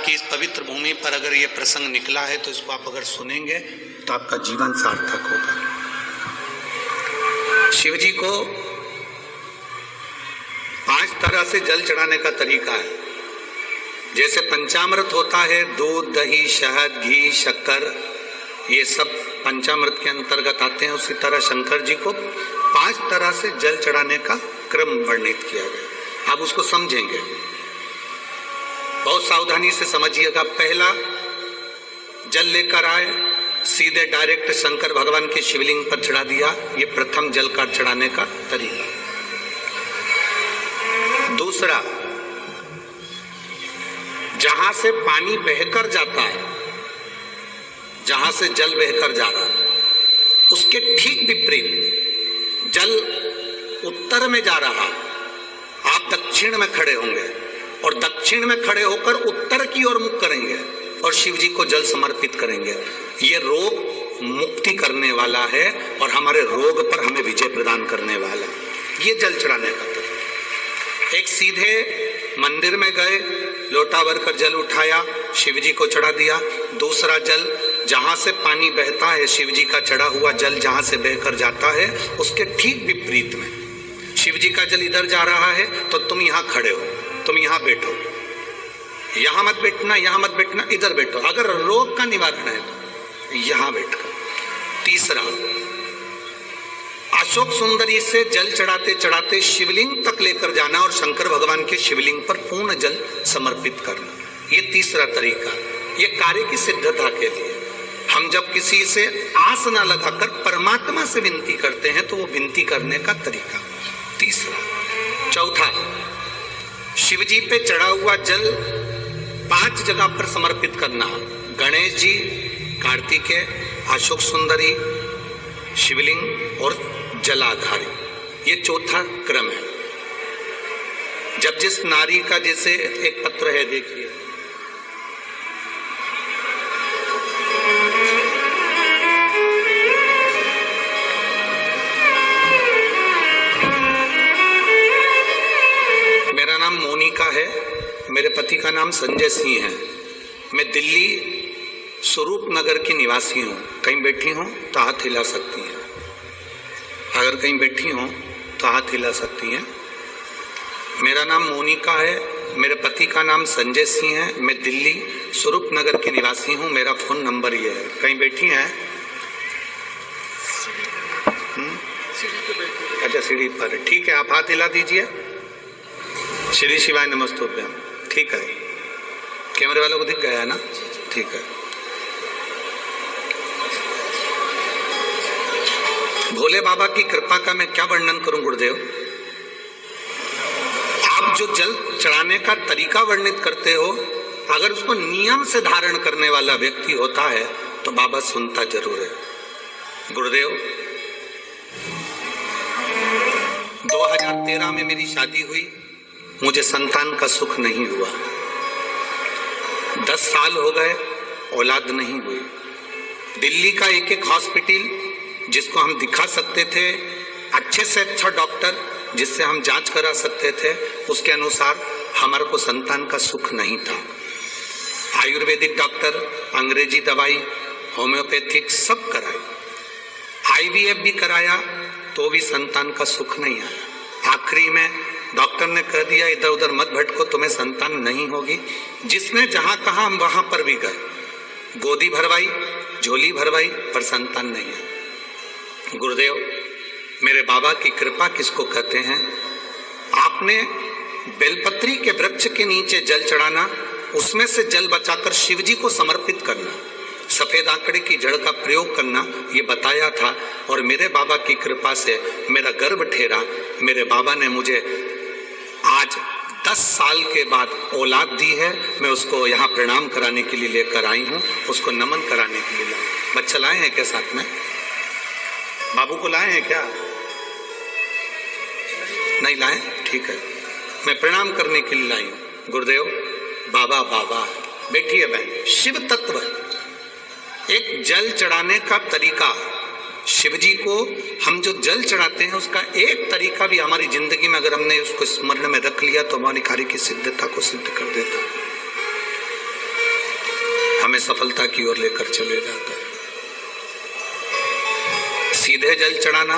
की इस पवित्र भूमि पर अगर ये प्रसंग निकला है तो इसको आप अगर सुनेंगे तो आपका जीवन सार्थक होगा। शिव जी को 5 तरह से जल चढ़ाने का तरीका है। जैसे पंचामृत होता है, दूध, दही, शहद, घी, शक्कर, ये सब पंचामृत के अंतर्गत आते हैं। उसी तरह शंकर जी को 5 तरह से जल चढ़ाने का क्रम वर्णित किया गया। आप उसको समझेंगे, बहुत सावधानी से समझिएगा। पहला, जल लेकर आए, सीधे डायरेक्ट शंकर भगवान के शिवलिंग पर चढ़ा दिया। ये प्रथम जल का चढ़ाने का तरीका। दूसरा, जहां से पानी बहकर जाता है, जहां से जल बहकर जा रहा है, उसके ठीक विपरीत जल उत्तर में जा रहा है, आप दक्षिण में खड़े होंगे और दक्षिण में खड़े होकर उत्तर की ओर मुख करेंगे और शिव जी को जल समर्पित करेंगे। ये रोग मुक्ति करने वाला है और हमारे रोग पर हमें विजय प्रदान करने वाला है। ये जल चढ़ाने का तरीका। एक, सीधे मंदिर में गए, लोटा भरकर जल उठाया, शिव जी को चढ़ा दिया। दूसरा जल, जहां से पानी बहता है, शिव जी का चढ़ा हुआ जल जहां से बहकर जाता है, उसके ठीक विपरीत में शिव जी का जल इधर जा रहा है तो तुम यहां खड़े हो, तुम यहां बैठो, यहां मत बैठना, यहां मत बैठना, इधर बैठो। अगर रोग का निवारण है तो यहां बैठकर। तीसरा, अशोक सुंदरी से जल चढ़ाते चढ़ाते शिवलिंग तक लेकर जाना और शंकर भगवान के शिवलिंग पर पूर्ण जल समर्पित करना। ये तीसरा तरीका। ये कार्य की सिद्धता के लिए हम जब किसी से आस ना लगाकर परमात्मा से विनती करते हैं तो वो विनती करने का तरीका। तीसरा। चौथा, शिव जी पे चढ़ा हुआ जल 5 जगह पर समर्पित करना। गणेश जी, कार्तिकेय, अशोक सुंदरी, शिवलिंग और जलाधारी। ये चौथा क्रम है। जब जिस नारी का, जैसे एक पत्र है, देखिए, मेरा नाम मोनिका है, मेरे पति का नाम संजय सिंह है। मैं दिल्ली स्वरूप नगर की निवासी हूँ। कहीं बैठी हूँ तो हाथ हिला सकती हैं। अगर कहीं बैठी हूँ तो हाथ हिला सकती हैं। मेरा नाम मोनिका है, मेरे पति का नाम संजय सिंह है। मैं दिल्ली स्वरूप नगर की निवासी हूँ। मेरा फोन नंबर ये है। कहीं बैठी हैं? अच्छा, सीढ़ी पर। ठीक है, आप हाथ हिला दीजिए। श्री शिवाय नमस्तुभ्यम। ठीक है, कैमरे वालों को दिख गया है ना? ठीक है। भोले बाबा की कृपा का मैं क्या वर्णन करूं गुरुदेव। आप जो जल चढ़ाने का तरीका वर्णित करते हो, अगर उसको नियम से धारण करने वाला व्यक्ति होता है तो बाबा सुनता जरूर है। गुरुदेव, 2013 में मेरी शादी हुई, मुझे संतान का सुख नहीं हुआ। 10 साल हो गए, औलाद नहीं हुई। दिल्ली का एक हॉस्पिटल जिसको हम दिखा सकते थे, अच्छे से अच्छा डॉक्टर जिससे हम जांच करा सकते थे, उसके अनुसार हमारे को संतान का सुख नहीं था। आयुर्वेदिक डॉक्टर, अंग्रेजी दवाई, होम्योपैथिक सब कराई, IVF भी कराया तो भी संतान का सुख नहीं आया। आखिरी में डॉक्टर ने कह दिया, इधर उधर मत भटको, तुम्हें संतान नहीं होगी। जिसने जहां कहा हम वहां पर भी गए, गोदी भरवाई, झोली भरवाई, पर संतान नहीं है। गुरुदेव, मेरे बाबा की कृपा किसको कहते हैं? आपने बेलपत्री के वृक्ष के नीचे जल चढ़ाना, उसमें से जल बचाकर शिव जी को समर्पित करना, सफेद आंकड़े की जड़ का प्रयोग करना, ये बताया था। और मेरे बाबा की कृपा से मेरा गर्भ ठहरा। मेरे बाबा ने मुझे आज 10 साल के बाद औलाद दी है। मैं उसको यहाँ प्रणाम कराने के लिए लेकर आई हूँ, उसको नमन कराने के लिए लाई। बच्चा लाए हैं क्या साथ में? बाबू को लाए हैं क्या? नहीं लाए? ठीक है, मैं प्रणाम करने के लिए लाई हूं। गुरुदेव, बाबा बाबा बैठिए बहन। शिव तत्व, एक जल चढ़ाने का तरीका। शिव जी को हम जो जल चढ़ाते हैं उसका एक तरीका भी हमारी जिंदगी में अगर हमने उसको स्मरण में रख लिया तो हमारी कार्य की सिद्धता को सिद्ध कर देता। हमें सफलता की ओर लेकर चले जाता है। सीधे जल चढ़ाना,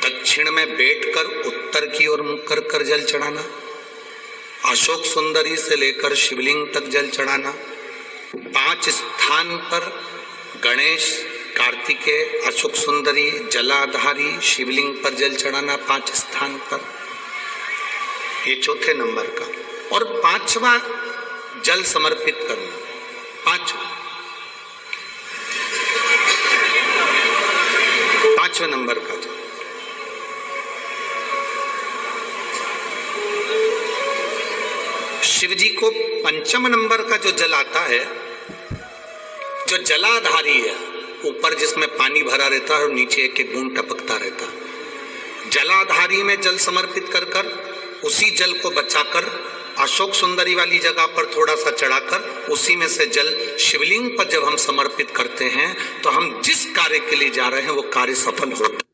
दक्षिण में बैठकर उत्तर की ओर मुख कर कर जल चढ़ाना, अशोक सुंदरी से लेकर शिवलिंग तक जल चढ़ाना, 5 स्थान पर गणेश, कार्तिकेय, अशोक सुंदरी, जलाधारी, शिवलिंग पर जल चढ़ाना 5 स्थान पर, ये चौथे नंबर का। और 5वां जल समर्पित करना, 5वें नंबर का जल। शिव जी को 5म नंबर का जो जल आता है, जो जलाधारी है, ऊपर जिसमें पानी भरा रहता है और नीचे एक एक बूंद टपकता रहता है, जलाधारी में जल समर्पित कर कर उसी जल को बचाकर अशोक सुंदरी वाली जगह पर थोड़ा सा चढ़ाकर उसी में से जल शिवलिंग पर जब हम समर्पित करते हैं तो हम जिस कार्य के लिए जा रहे हैं वो कार्य सफल होता है।